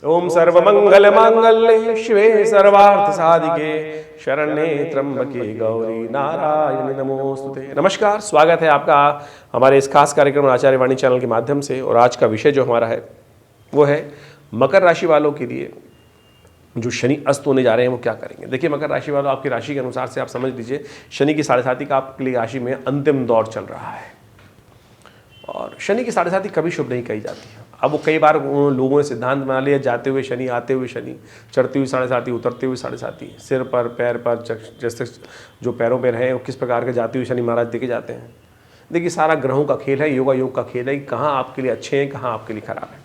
ओम सर्वमंगल मांगल्ये शिवे सर्वार्थ साधिके शरण्ये त्र्यंबके गौरी नारायणी नमोस्तुते। नमस्कार, स्वागत है आपका हमारे इस खास कार्यक्रम आचार्य वाणी चैनल के माध्यम से। और आज का विषय जो हमारा है वो है मकर राशि वालों के लिए जो शनि अस्त होने जा रहे हैं वो क्या करेंगे। देखिए, मकर राशि वालों, आपकी राशि के अनुसार से आप समझ लीजिए शनि की 7.5 का आपके लिए राशि में अंतिम दौर चल रहा है। और शनि की 7.5 कभी शुभ नहीं कही जाती है। अब वो कई बार लोगों ने सिद्धांत बना लिया, जाते हुए शनि, आते हुए शनि, चढ़ती हुई 7.5, उतरते हुए 7.5, सिर पर, पैर पर, जैसे जो पैरों पर हैं वो किस प्रकार के जाते हुए शनि महाराज देखे जाते हैं। देखिए, सारा ग्रहों का खेल है, योगा योग का खेल है कि कहाँ आपके लिए अच्छे हैं, कहाँ आपके लिए खराब है।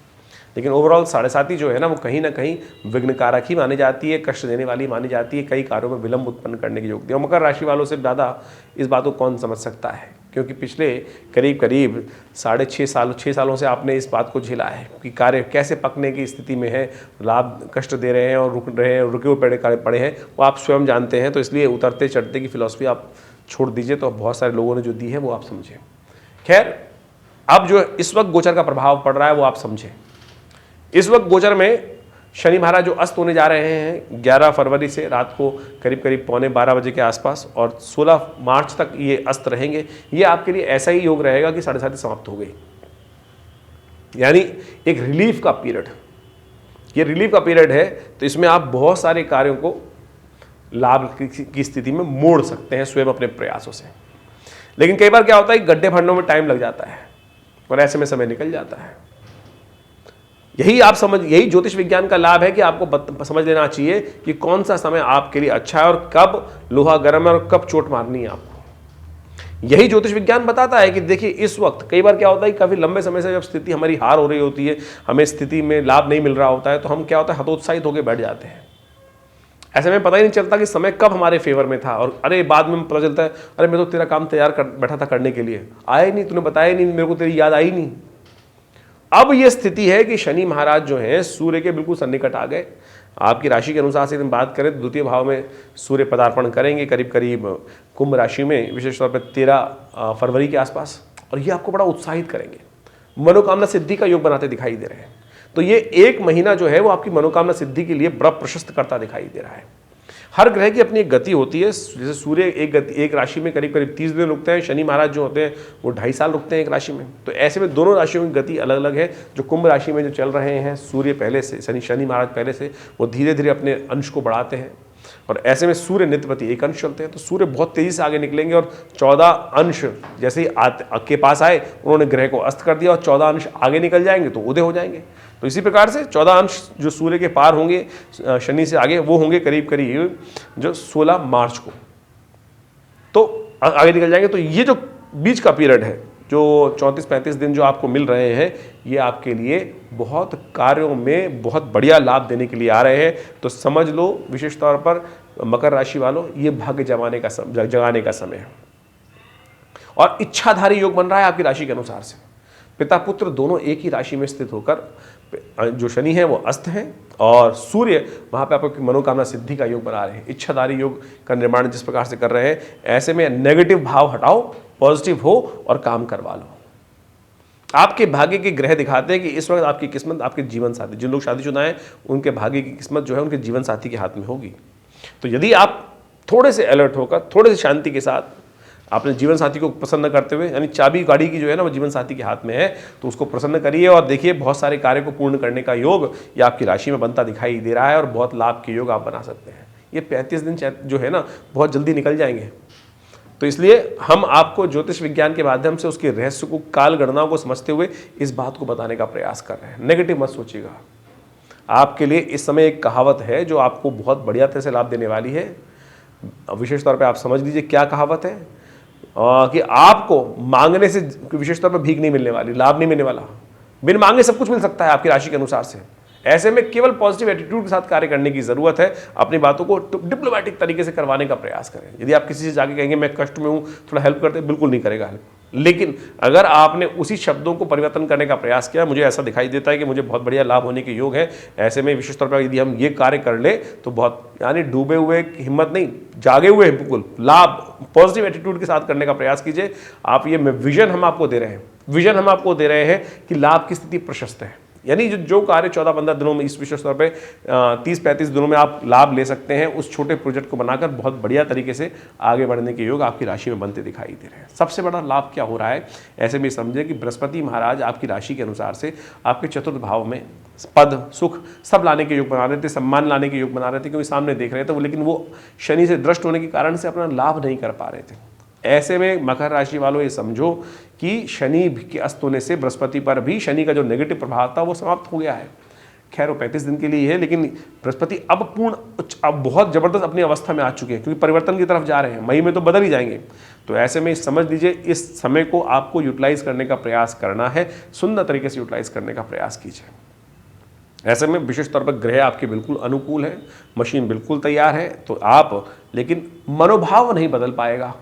लेकिन ओवरऑल 7.5 जो है ना वो कहीं ना कहीं विघ्नकारक ही मानी जाती है, कष्ट देने वाली मानी जाती है, कई कार्यों में विलंब उत्पन्न करने की योग्य। और मकर राशि वालों से ज़्यादा इस बात को कौन समझ सकता है, क्योंकि पिछले करीब 6.5 सालों से आपने इस बात को झेला है कि कार्य कैसे पकने की स्थिति में है, लाभ कष्ट दे रहे हैं और रुक रहे हैं, रुके हुए पड़े हैं, वो आप स्वयं जानते हैं। तो इसलिए उतरते चढ़ते की फिलॉसफी आप छोड़ दीजिए। तो बहुत सारे लोगों ने जो दी है वो आप समझें। खैर, अब जो इस वक्त गोचर का प्रभाव पड़ रहा है वो आप समझें। इस वक्त गोचर में शनि महाराज जो अस्त होने जा रहे हैं 11 फरवरी से रात को करीब 11:15 बजे के आसपास, और 16 मार्च तक ये अस्त रहेंगे। ये आपके लिए ऐसा ही योग रहेगा कि 7.5 समाप्त हो गई, यानी एक रिलीफ का पीरियड। ये रिलीफ का पीरियड है, तो इसमें आप बहुत सारे कार्यों को लाभ की स्थिति में मोड़ सकते हैं स्वयं अपने प्रयासों से। लेकिन कई बार क्या होता है, गड्ढे भरने में टाइम लग जाता है और ऐसे में समय निकल जाता है। यही ज्योतिष विज्ञान का लाभ है कि आपको समझ लेना चाहिए कि कौन सा समय आपके लिए अच्छा है और कब लोहा गर्म है और कब चोट मारनी है आपको। यही ज्योतिष विज्ञान बताता है कि देखिए, इस वक्त कई बार क्या होता है, काफी लंबे समय से जब स्थिति हमारी हार हो रही होती है, हमें स्थिति में लाभ नहीं मिल रहा होता है, तो हम क्या होता है, हतोत्साहित होकर बैठ जाते हैं। ऐसे में पता ही नहीं चलता कि समय कब हमारे फेवर में था, और अरे बाद में पता चलता है, अरे मैं तो तेरा काम तैयार कर बैठा था करने के लिए, आया ही नहीं, तूने बताया नहीं, मेरे को तेरी याद आई नहीं। अब यह स्थिति है कि शनि महाराज जो हैं सूर्य के बिल्कुल सन्निकट आ गए। आपकी राशि के अनुसार से बात करें तो द्वितीय भाव में सूर्य पदार्पण करेंगे करीब कुंभ राशि में, विशेष तौर पर 13 फरवरी के आसपास। और ये आपको बड़ा उत्साहित करेंगे, मनोकामना सिद्धि का योग बनाते दिखाई दे रहे हैं। तो ये एक महीना जो है वो आपकी मनोकामना सिद्धि के लिए बड़ा प्रशस्त करता दिखाई दे रहा है। हर ग्रह की अपनी एक गति होती है। जैसे सूर्य एक राशि में करीब 30 दिन रुकते हैं, शनि महाराज जो होते हैं वो 2.5 साल रुकते हैं एक राशि में। तो ऐसे में दोनों राशियों की गति अलग अलग है। जो कुंभ राशि में जो चल रहे हैं सूर्य पहले से, शनि महाराज पहले से, वो धीरे धीरे अपने अंश को बढ़ाते हैं। और ऐसे में सूर्य नित्यपति एक अंश चलते हैं, तो सूर्य बहुत तेजी से आगे निकलेंगे और 14 अंश जैसे ही के पास आए उन्होंने ग्रह को अस्त कर दिया, और 14 अंश आगे निकल जाएंगे तो उदय हो जाएंगे। तो इसी प्रकार से 14 अंश जो सूर्य के पार होंगे शनि से आगे, वो होंगे करीब जो 16 मार्च को, तो आगे निकल जाएंगे। तो ये जो बीच का पीरियड है, जो 34-35 दिन जो आपको मिल रहे हैं, ये आपके लिए बहुत कार्यों में बहुत बढ़िया लाभ देने के लिए आ रहे हैं। तो समझ लो, विशेष तौर पर मकर राशि वालों, ये भाग्य जगाने का समय है। और इच्छाधारी योग बन रहा है आपकी राशि के अनुसार से। पिता पुत्र दोनों एक ही राशि में स्थित होकर, जो शनि है वो अस्त हैं और सूर्य वहाँ पे आपकी मनोकामना सिद्धि का योग बना रहे हैं। इच्छाधारी योग का निर्माण जिस प्रकार से कर रहे हैं, ऐसे में नेगेटिव भाव हटाओ, पॉजिटिव हो और काम करवा लो। आपके भाग्य के ग्रह दिखाते हैं कि इस वक्त आपकी किस्मत, आपके जीवन साथी, जिन लोग शादीशुदा हैं उनके भाग्य की किस्मत जो है उनके जीवन साथी के हाथ में होगी। तो यदि आप थोड़े से अलर्ट होकर, थोड़े से शांति के साथ अपने जीवन साथी को प्रसन्न करते हुए, यानी चाबी गाड़ी की जो है ना वो जीवन साथी के हाथ में है, तो उसको प्रसन्न करिए। और देखिए, बहुत सारे कार्य को पूर्ण करने का योग ये आपकी राशि में बनता दिखाई दे रहा है और बहुत लाभ के योग आप बना सकते हैं। ये 35 दिन जो है ना बहुत जल्दी निकल जाएंगे। तो इसलिए हम आपको ज्योतिष विज्ञान के माध्यम से उसके रहस्य को, काल गणनाओं को समझते हुए इस बात को बताने का प्रयास कर रहे हैं। नेगेटिव मत सोचिएगा। आपके लिए इस समय एक कहावत है जो आपको बहुत बढ़िया तरह से लाभ देने वाली है। विशेष तौर पर आप समझ लीजिए क्या कहावत है, कि आपको मांगने से विशेष तौर पर भीख नहीं मिलने वाली, लाभ नहीं मिलने वाला। बिन मांगे सब कुछ मिल सकता है आपकी राशि के अनुसार से। ऐसे में केवल पॉजिटिव एटीट्यूड के साथ कार्य करने की जरूरत है। अपनी बातों को डिप्लोमेटिक तरीके से करवाने का प्रयास करें। यदि आप किसी से जाके कहेंगे मैं कष्ट में हूं, थोड़ा हेल्प करते, बिल्कुल नहीं करेगा हेल्प। लेकिन अगर आपने उसी शब्दों को परिवर्तन करने का प्रयास किया, मुझे ऐसा दिखाई देता है कि मुझे बहुत बढ़िया लाभ होने के योग है, ऐसे में विशेष तौर पर यदि हम ये कार्य कर ले तो बहुत, यानी डूबे हुए हिम्मत नहीं, जागे हुए बिल्कुल लाभ पॉजिटिव एटीट्यूड के साथ करने का प्रयास कीजिए। आप ये विजन हम आपको दे रहे हैं, विजन हम आपको दे रहे हैं कि लाभ की स्थिति प्रशस्त है। यानी जो कार्य 14-15 दिनों में, इस विशेष तौर पे 30-35 दिनों में आप लाभ ले सकते हैं, उस छोटे प्रोजेक्ट को बनाकर बहुत बढ़िया तरीके से आगे बढ़ने के योग आपकी राशि में बनते दिखाई दे रहे हैं। सबसे बड़ा लाभ क्या हो रहा है, ऐसे में समझे कि बृहस्पति महाराज आपकी राशि के अनुसार से आपके चतुर्थ भाव में पद, सुख सब लाने के योग बना रहे थे, सम्मान लाने के योग बना रहे थे, क्योंकि सामने देख रहे थे वो, लेकिन वो शनि से दृष्ट होने के कारण से अपना लाभ नहीं कर पा रहे थे। ऐसे में मकर राशि वालों ये समझो कि शनि के अस्त होने से बृहस्पति पर भी शनि का जो नेगेटिव प्रभाव था वो समाप्त हो गया है। खैर वो 35 दिन के लिए है, लेकिन बृहस्पति अब बहुत जबरदस्त अपनी अवस्था में आ चुके हैं, क्योंकि परिवर्तन की तरफ जा रहे हैं, मई में तो बदल ही जाएंगे। तो ऐसे में समझ लीजिए इस समय को आपको यूटिलाइज करने का प्रयास करना है, सुंदर तरीके से यूटिलाइज करने का प्रयास कीजिए। ऐसे में विशेष तौर पर ग्रह आपके बिल्कुल अनुकूल है, मशीन बिल्कुल तैयार है, तो आप, लेकिन मनोभाव नहीं बदल पाएगा,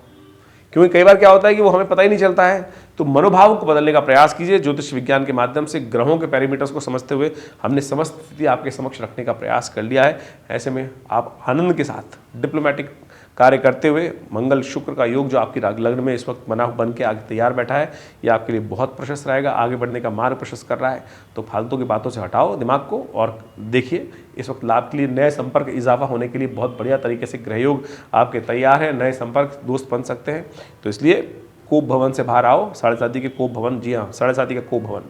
क्योंकि कई बार क्या होता है कि वो हमें पता ही नहीं चलता है। तो मनोभाव को बदलने का प्रयास कीजिए। ज्योतिष विज्ञान के माध्यम से ग्रहों के पैरामीटर्स को समझते हुए हमने समस्त स्थिति आपके समक्ष रखने का प्रयास कर लिया है। ऐसे में आप आनंद के साथ डिप्लोमेटिक कार्य करते हुए मंगल शुक्र का योग जो आपकी लग्न में इस वक्त बन के आगे तैयार बैठा है, ये आपके लिए बहुत प्रशस्त रहेगा, आगे बढ़ने का मार्ग प्रशस्त कर रहा है। तो फालतू की बातों से हटाओ दिमाग को और देखिए इस वक्त लाभ के लिए नए संपर्क इजाफा होने के लिए बहुत बढ़िया तरीके से ग्रह योग आपके तैयार है, नए संपर्क दोस्त बन सकते हैं। तो इसलिए कोप भवन से बाहर आओ, 7.5 के कोप भवन, जी हाँ 7.5 का कोप भवन।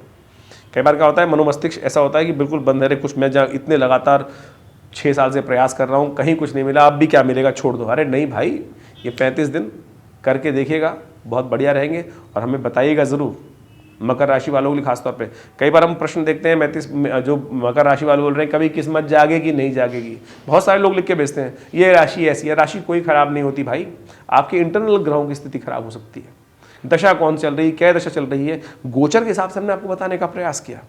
कई बार क्या होता है, मनोमस्तिष्क ऐसा होता है कि बिल्कुल बंद है, कुछ मैं जहाँ इतने लगातार 6 साल से प्रयास कर रहा हूँ, कहीं कुछ नहीं मिला, अब भी क्या मिलेगा, छोड़ दो। अरे नहीं भाई, ये 35 दिन करके देखिएगा, बहुत बढ़िया रहेंगे और हमें बताइएगा ज़रूर। मकर राशि वालों के लिए खासतौर पे कई बार हम प्रश्न देखते हैं, जो मकर राशि वाले बोल रहे हैं कभी किस्मत जागेगी नहीं जागेगी, बहुत सारे लोग लिख के भेजते हैं ये राशि ऐसी है। राशि कोई खराब नहीं होती भाई, आपके इंटरनल ग्रहों की स्थिति खराब हो सकती है। दशा कौन चल रही है, क्या दशा चल रही है, गोचर के हिसाब से हमने आपको बताने का प्रयास किया।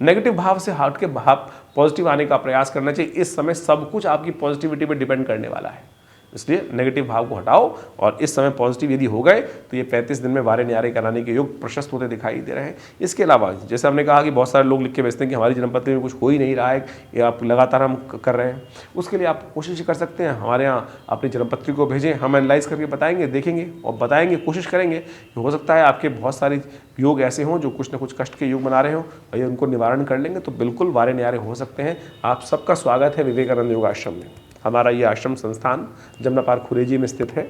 नेगेटिव भाव से हट के भाव पॉजिटिव आने का प्रयास करना चाहिए। इस समय सब कुछ आपकी पॉजिटिविटी पे डिपेंड करने वाला है, इसलिए नेगेटिव भाव को हटाओ और इस समय पॉजिटिव यदि हो गए तो ये 35 दिन में वारे न्यारे कराने के योग प्रशस्त होते दिखाई दे रहे हैं। इसके अलावा जैसे हमने कहा कि बहुत सारे लोग लिख के भेजते हैं कि हमारी जन्मपत्री में कुछ हो ही नहीं रहा है, ये आप लगातार हम कर रहे हैं, उसके लिए आप कोशिश कर सकते हैं, हमारे यहाँ अपनी जन्मपत्री को भेजें, हम एनालाइज करके बताएंगे, देखेंगे और बताएंगे, कोशिश करेंगे। हो सकता है आपके बहुत सारे योग ऐसे हों जो कुछ न कुछ कष्ट के योग बना रहे हों और ये उनको निवारण कर लेंगे तो बिल्कुल वारे न्यारे हो सकते हैं। आप सबका स्वागत है विवेकानंद योग आश्रम में। हमारा ये आश्रम संस्थान जमुना पार्क खुरेजी में स्थित है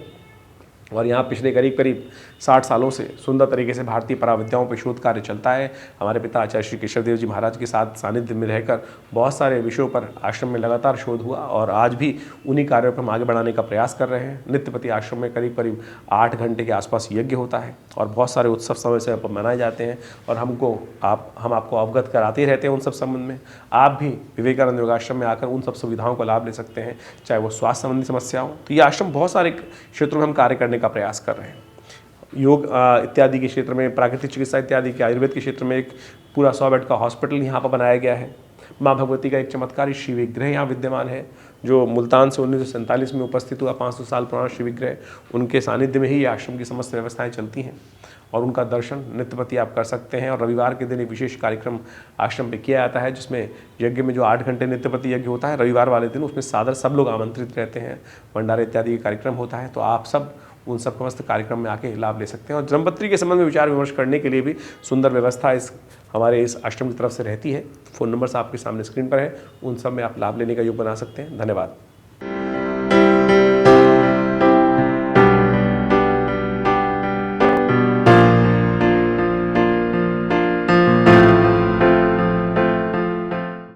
और यहाँ पिछले करीब 60 सालों से सुंदर तरीके से भारतीय पराविद्याओं पर शोध कार्य चलता है। हमारे पिता आचार्य श्री केशव देव जी महाराज के साथ सानिध्य में रहकर बहुत सारे विषयों पर आश्रम में लगातार शोध हुआ और आज भी उन्हीं कार्यों पर हम आगे बढ़ाने का प्रयास कर रहे हैं। नित्यपति आश्रम में करीब 8 घंटे के आसपास यज्ञ होता है और बहुत सारे उत्सव समय से मनाए जाते हैं और हम आपको अवगत कराते ही रहते हैं उन सब संबंध में। आप भी विवेकानंद योगाश्रम में आकर उन सब सुविधाओं का लाभ ले सकते हैं, चाहे वो स्वास्थ्य संबंधी समस्या हो। तो ये आश्रम बहुत सारे क्षेत्रों में हम कार्य करने का प्रयास कर रहे हैं। योग इत्यादि के क्षेत्र में, प्राकृतिक चिकित्सा इत्यादि के, आयुर्वेद के क्षेत्र में एक पूरा 100 बेड का हॉस्पिटल यहाँ पर बनाया गया है। माँ भगवती का एक चमत्कारी शिव विग्रह यहाँ विद्यमान है जो मुल्तान से 1947 में उपस्थित हुआ, 500 साल पुराना शिव विग्रह। उनके सानिध्य में ही आश्रम की समस्त व्यवस्थाएं चलती हैं और उनका दर्शन नित्यपति आप कर सकते हैं। और रविवार के दिन एक विशेष कार्यक्रम आश्रम पे किया जाता है जिसमें यज्ञ में जो 8 घंटे नित्यपति यज्ञ होता है रविवार वाले दिन, उसमें सादर सब लोग आमंत्रित रहते हैं, भंडारे इत्यादि कार्यक्रम होता है। तो आप सब उन सब समस्त कार्यक्रम में आके लाभ ले सकते हैं और जन्मपत्री के संबंध में विचार विमर्श करने के लिए भी सुंदर व्यवस्था हमारे इस आश्रम की तरफ से रहती है। फ़ोन नंबर्स आपके सामने स्क्रीन पर है, उन सब में आप लाभ लेने का योग बना सकते हैं। धन्यवाद।